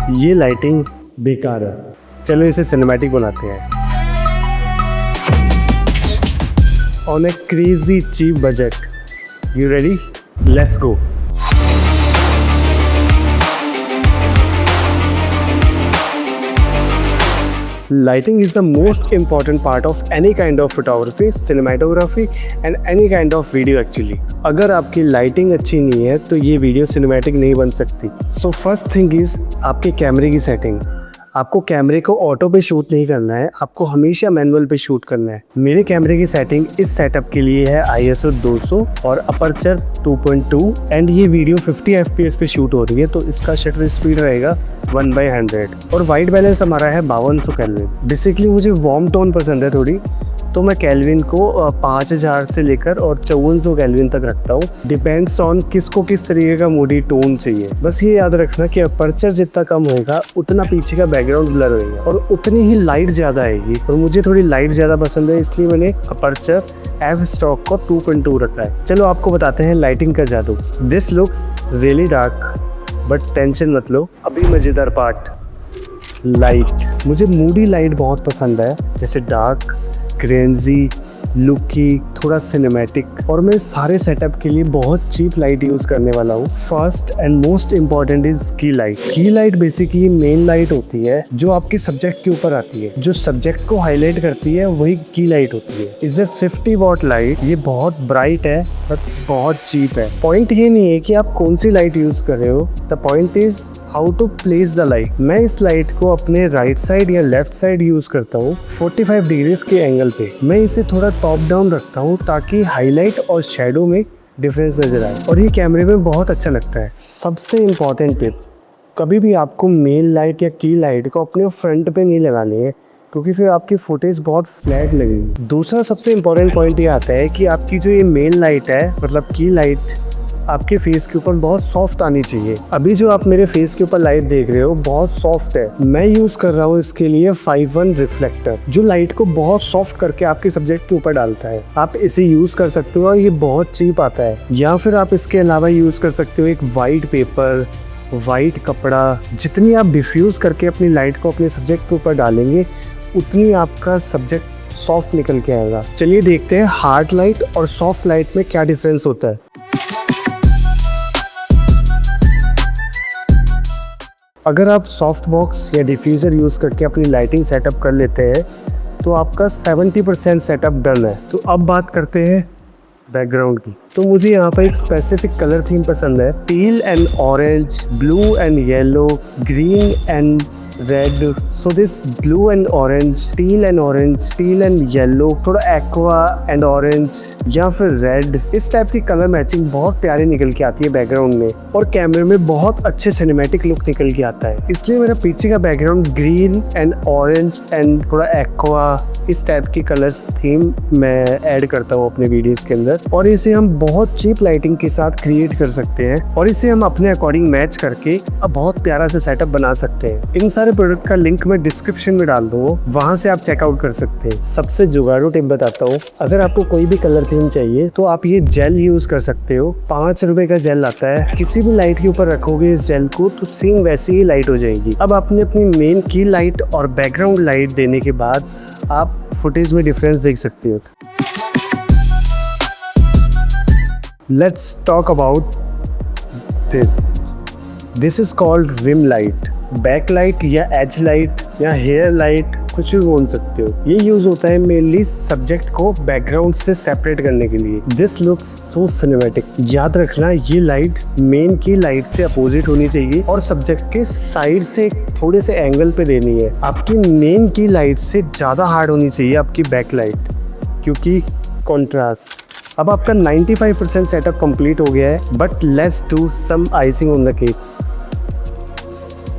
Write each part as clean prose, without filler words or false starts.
ये लाइटिंग बेकार है, चलो इसे सिनेमैटिक बनाते हैं। On a crazy cheap budget, you ready? Let's go. Lighting is the most important part of any kind of photography, cinematography and any kind of video actually. अगर आपकी lighting अच्छी नहीं है तो ये वीडियो सिनेमैटिक नहीं बन सकती। So first thing is आपके कैमरे की सेटिंग। आपको कैमरे को ऑटो पे शूट नहीं करना है, आपको हमेशा मैनुअल पे शूट करना है। मेरे कैमरे की सेटिंग इस सेटअप के लिए है ISO 200 और अपर्चर 2.2 एंड ये वीडियो 50 fps पे शूट हो रही है, तो इसका शटर स्पीड रहेगा 1/100 और वाइट बैलेंस हमारा है 5200 केल्विन। बेसिकली मुझे वार्म टोन पसंद है थोड़ी, तो मैं केल्विन को 5000 से लेकर और 5400 केल्विन तक रखता हूँ। डिपेंड्स ऑन किसको किस तरीके का मूडी टोन चाहिए। बस ये याद रखना कि अपर्चर जितना कम होगा उतना पीछे का बैकग्राउंड ब्लर होगा और उतनी ही लाइट ज़्यादा आएगी, और मुझे थोड़ी लाइट ज़्यादा पसंद है, इसलिए मैंने अपर्चर f स्टॉक को 2.2 रखा है। चलो आपको बताते हैं लाइटिंग का जादू। This looks really dark but tension मत लो, अभी मज़ेदार पार्ट। लाइट, मुझे मूडी लाइट बहुत पसंद है, जैसे डार्क, क्रेंजी, लुकी, थोड़ा सिनेमैटिक, और मैं सारे सेटअप के लिए बहुत चीप लाइट यूज़ करने वाला हूँ। First and most important is की लाइट। की लाइट बेसिकली मेन लाइट होती है जो आपके सब्जेक्ट के ऊपर आती है, जो सब्जेक्ट को हाईलाइट करती है, वही की लाइट होती है। Is a 50 what light. ये बहुत ब्राइट है बट बहुत चीप है। पॉइंट ये नहीं है कि आप कौन सी लाइट यूज़ कर रहे हो, the point is how to place the light. मैं इस लाइट को अपने राइट साइड या लेफ्ट साइड यूज़ करता हूँ 45 डिग्रीज के एंगल पे। मैं इसे थोड़ा टॉप डाउन रखता हूँ ताकि हाईलाइट और शैडो में डिफरेंस नजर आए, और ये कैमरे में बहुत अच्छा लगता है। सबसे इम्पॉर्टेंट टिप, कभी भी आपको मेन लाइट या की लाइट को अपने फ्रंट पे नहीं लगानी है, क्योंकि फिर आपकी फुटेज बहुत फ्लैट लगेगी। दूसरा सबसे इम्पॉर्टेंट पॉइंट ये आता है कि आपकी जो ये मेन लाइट है, मतलब की लाइट, आपके फेस के ऊपर बहुत सॉफ्ट आनी चाहिए। अभी जो आप मेरे फेस के ऊपर लाइट देख रहे हो बहुत सॉफ्ट है। मैं यूज़ कर रहा हूँ इसके लिए 5-1 रिफ्लेक्टर, जो लाइट को बहुत सॉफ्ट करके आपके सब्जेक्ट के ऊपर डालता है। आप इसे यूज़ कर सकते हो और ये बहुत चीप आता है। या फिर आप इसके अलावा यूज़ कर सकते हो एक वाइट पेपर, वाइट कपड़ा। जितनी आप डिफ्यूज़ करके अपनी लाइट को अपने सब्जेक्ट के ऊपर डालेंगे उतनी आपका सब्जेक्ट सॉफ्ट निकल के आएगा। चलिए देखते हैं हार्ड लाइट और सॉफ्ट लाइट में क्या डिफरेंस होता है। अगर आप सॉफ्ट बॉक्स या डिफ्यूज़र यूज़ करके अपनी लाइटिंग सेटअप कर लेते हैं तो आपका 70% सेटअप डन है। तो अब बात करते हैं बैकग्राउंड की। तो मुझे यहाँ पर एक स्पेसिफिक कलर थीम पसंद है, till and orange, blue and yellow, green and red. So this blue and orange, till and yellow, थोड़ा एक्वा एंड ऑरेंज या फिर रेड, इस टाइप की कलर मैचिंग बहुत प्यारी निकल के आती है बैकग्राउंड में, और कैमरे में बहुत अच्छे सिनेमैटिक लुक निकल के आता है। इसलिए मेरा पीछे का background green and orange and थोड़ा एक्वा, इस टाइप की कलर्स थीम मैं ऐड करता हूँ अपने वीडियोस के अंदर, और इसे हम बहुत चीप लाइटिंग के साथ क्रिएट कर सकते हैं, और इसे हम अपने अकॉर्डिंग मैच करके अब बहुत प्यारा सा सेटअप बना सकते हैं। इन सारे प्रोडक्ट का लिंक मैं डिस्क्रिप्शन में डाल दूँगा, वहाँ से आप चेकआउट कर सकते हैं। सबसे जुगाड़ू टिप बताता हूँ, अगर आपको कोई भी कलर थीम चाहिए तो आप ये जेल यूज़ कर सकते हो। 5 रुपए का जेल आता है, किसी भी लाइट के ऊपर रखोगे इस जेल को तो सेम वैसी ही लाइट हो जाएगी। अब आपने अपनी मेन की लाइट और बैकग्राउंड लाइट देने के बाद आप फुटेज में डिफरेंस देख सकते हो। Let's talk about this is called rim light, back light या एज लाइट या हेयर लाइट, कुछ भी बोल सकते हो। ये यूज होता है मेनली सब्जेक्ट को बैकग्राउंड से सेपरेट करने के लिए। This looks so cinematic. याद रखना ये लाइट मेन की लाइट से अपोजिट होनी चाहिए और सब्जेक्ट के साइड से थोड़े से एंगल पे देनी है। आपकी मेन की लाइट से ज़्यादा हार्ड होनी चाहिए आपकी बैक लाइट, क्योंकि कॉन्ट्रास्ट। अब आपका 95% सेटअप कंप्लीट हो गया है, but let's do some icing on the cake.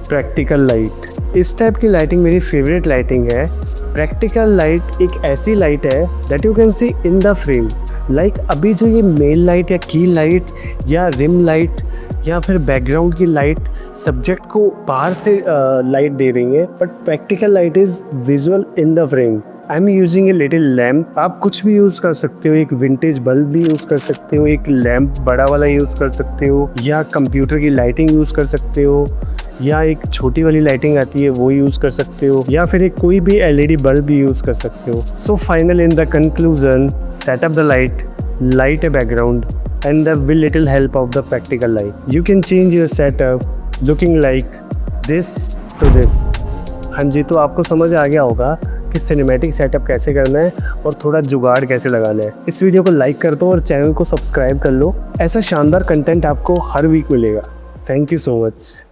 Practical light, इस टाइप की लाइटिंग मेरी फेवरेट लाइटिंग है। प्रैक्टिकल लाइट एक ऐसी लाइट है that you can see in the frame. Like अभी जो ये मेल लाइट या की लाइट या रिम लाइट या फिर बैकग्राउंड की लाइट सब्जेक्ट को बाहर से लाइट दे रही है, but practical light is visual in the frame. I am using a little lamp. आप कुछ भी यूज़ कर सकते हो, एक विंटेज बल्ब भी यूज़ कर सकते हो, एक लैम्प बड़ा वाला यूज़ कर सकते हो, या कंप्यूटर की लाइटिंग यूज़ कर सकते हो, या एक छोटी वाली लाइटिंग आती है वो यूज़ कर सकते हो, या फिर एक कोई भी LED बल्ब भी यूज़ कर सकते हो। So final in the conclusion, set up the light a background, and with little help of the practical light you can change your setup looking like this to this। हाँ जी, तो आपको समझ आ गया होगा कि सिनेमैटिक सेटअप कैसे करना है और थोड़ा जुगाड़ कैसे लगाना है। इस वीडियो को लाइक कर दो और चैनल को सब्सक्राइब कर लो। ऐसा शानदार कंटेंट आपको हर वीक मिलेगा। Thank you so much.